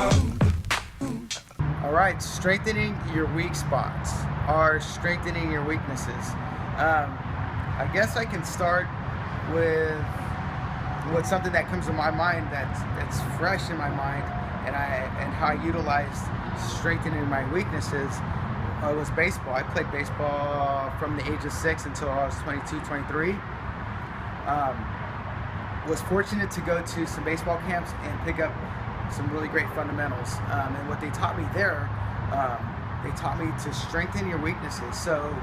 All right, strengthening your weak spots or strengthening your weaknesses. I guess I can start with something that comes to my mind that's fresh in my mind, and how I utilized strengthening my weaknesses was baseball. I played baseball from the age of 6 until I was 22, 23. Was fortunate to go to some baseball camps and pick up some really great fundamentals. And what they taught me there, they taught me to strengthen your weaknesses. So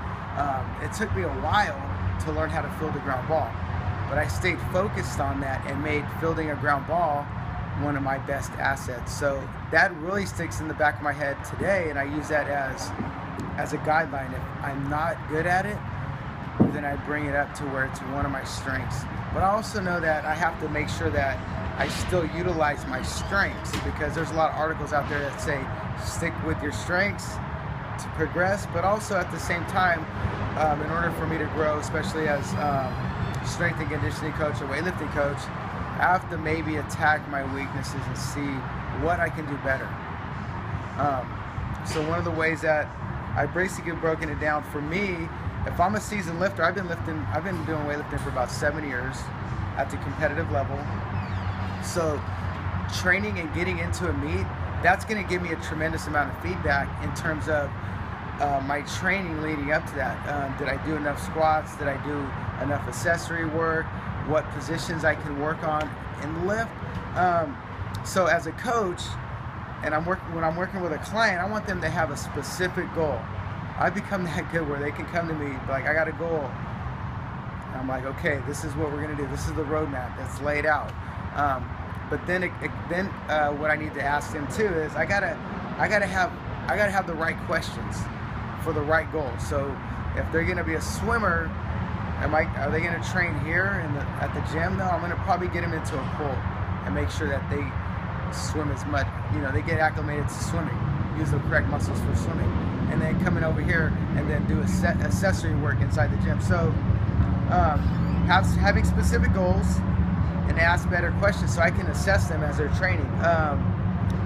it took me a while to learn how to field a ground ball, but I stayed focused on that and made fielding a ground ball one of my best assets. So that really sticks in the back of my head today, and I use that as a guideline. If I'm not good at it, then I bring it up to where it's one of my strengths. But I also know that I have to make sure that I still utilize my strengths, because there's a lot of articles out there that say stick with your strengths to progress, but also at the same time, in order for me to grow, especially as strength and conditioning coach or weightlifting coach, I have to maybe attack my weaknesses and see what I can do better. So one of the ways that I basically broken it down for me, if I'm a seasoned lifter, I've been doing weightlifting for about 7 years at the competitive level. So training and getting into a meet, that's going to give me a tremendous amount of feedback in terms of my training leading up to that. Did I do enough squats? Did I do enough accessory work? What positions I can work on in the lift? So as a coach, and when I'm working with a client, I want them to have a specific goal. I become that good where they can come to me like, I got a goal. And I'm like, okay, this is what we're gonna do. This is the roadmap that's laid out. But then what I need to ask them too is I gotta have the right questions for the right goal. So if they're gonna be a swimmer, are they gonna train here at the gym? No, I'm gonna probably get them into a pool and make sure that they swim as much. They get acclimated to swimming, use the correct muscles for swimming, and then come in over here and then do accessory work inside the gym. So having specific goals and ask better questions so I can assess them as they're training.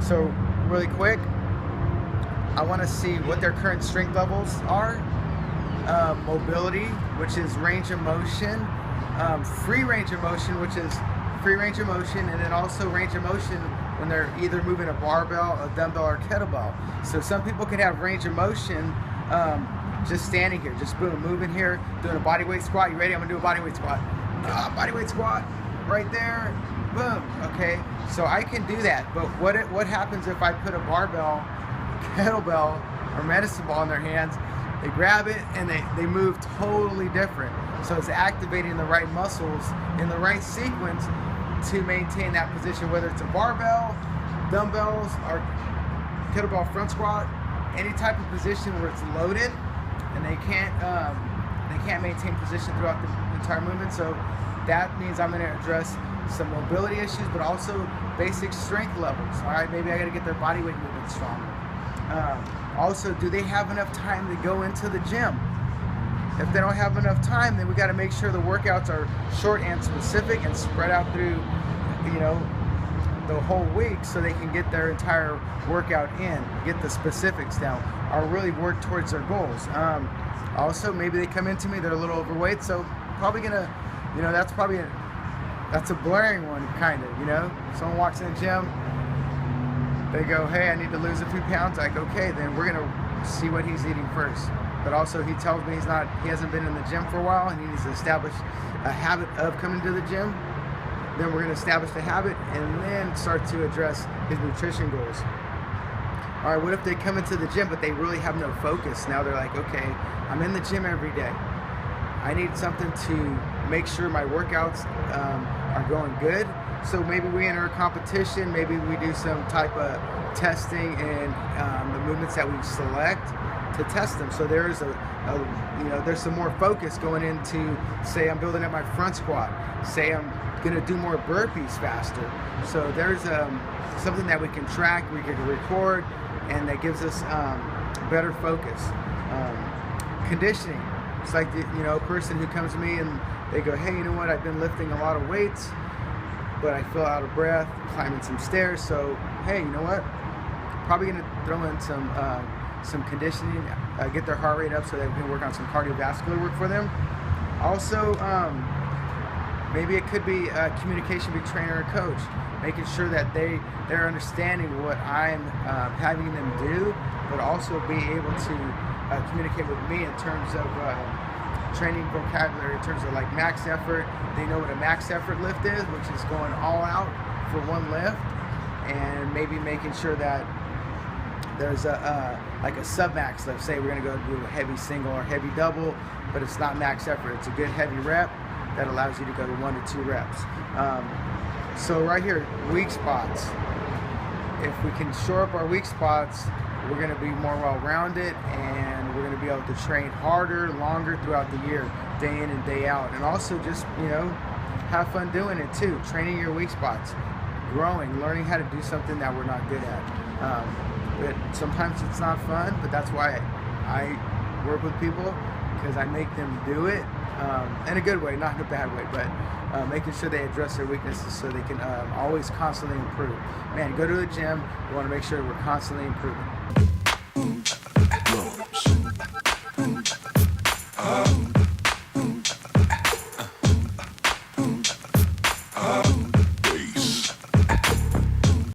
So really quick, I want to see what their current strength levels are, mobility, which is range of motion, free range of motion, which is free range of motion, and then also range of motion when they're either moving a barbell, a dumbbell, or a kettlebell. So some people can have range of motion just standing here, just boom, moving here, doing a body weight squat. You ready? I'm gonna do a body weight squat. Body weight squat, right there, boom. Okay, so I can do that. But what happens if I put a barbell, kettlebell, or medicine ball in their hands? They grab it and they move totally different. So it's activating the right muscles in the right sequence to maintain that position, whether it's a barbell, dumbbells, or kettlebell front squat, any type of position where it's loaded and they can't maintain position throughout the entire movement. So that means I'm going to address some mobility issues, but also basic strength levels. All right, maybe I got to get their body weight movement stronger. Also, do they have enough time to go into the gym? If they don't have enough time, then we got to make sure the workouts are short and specific and spread out through, the whole week, so they can get their entire workout in, get the specifics down, or really work towards their goals. Also, maybe they come into me, they're a little overweight, so probably gonna, that's a blaring one, kind of. Someone walks in the gym, they go, hey, I need to lose a few pounds. Like, okay, then we're gonna see what he's eating first. But also, he tells me he hasn't been in the gym for a while, and he needs to establish a habit of coming to the gym. Then we're going to establish the habit and then start to address his nutrition goals. All right, what if they come into the gym, but they really have no focus? Now they're like, okay, I'm in the gym every day. I need something to make sure my workouts are going good. So maybe we enter a competition, maybe we do some type of testing and the movements that we select to test them. So there's there's some more focus going into, say I'm building up my front squat, say I'm gonna do more burpees faster. So there's something that we can track, we can record, and that gives us better focus. Conditioning, it's like a person who comes to me and they go, hey, you know what, I've been lifting a lot of weights, but I feel out of breath climbing some stairs. So hey, you know what? Probably gonna throw in some conditioning, get their heart rate up so that we can work on some cardiovascular work for them. Also, maybe it could be communication between trainer and coach, making sure that they're understanding what I'm having them do, but also be able to communicate with me in terms of training vocabulary, in terms of like max effort. They know what a max effort lift is, which is going all out for one lift, and maybe making sure that there's like a sub-max lift. Say we're gonna go do a heavy single or heavy double, but it's not max effort. It's a good heavy rep that allows you to go to 1 to 2 reps. So right here, weak spots. If we can shore up our weak spots, we're gonna be more well-rounded, and we're gonna be able to train harder, longer throughout the year, day in and day out. And also just, you know, have fun doing it too. Training your weak spots, growing, learning how to do something that we're not good at. But sometimes it's not fun, but that's why I work with people, because I make them do it in a good way, not in a bad way, but making sure they address their weaknesses so they can always constantly improve. Man, go to the gym, we want to make sure we're constantly improving.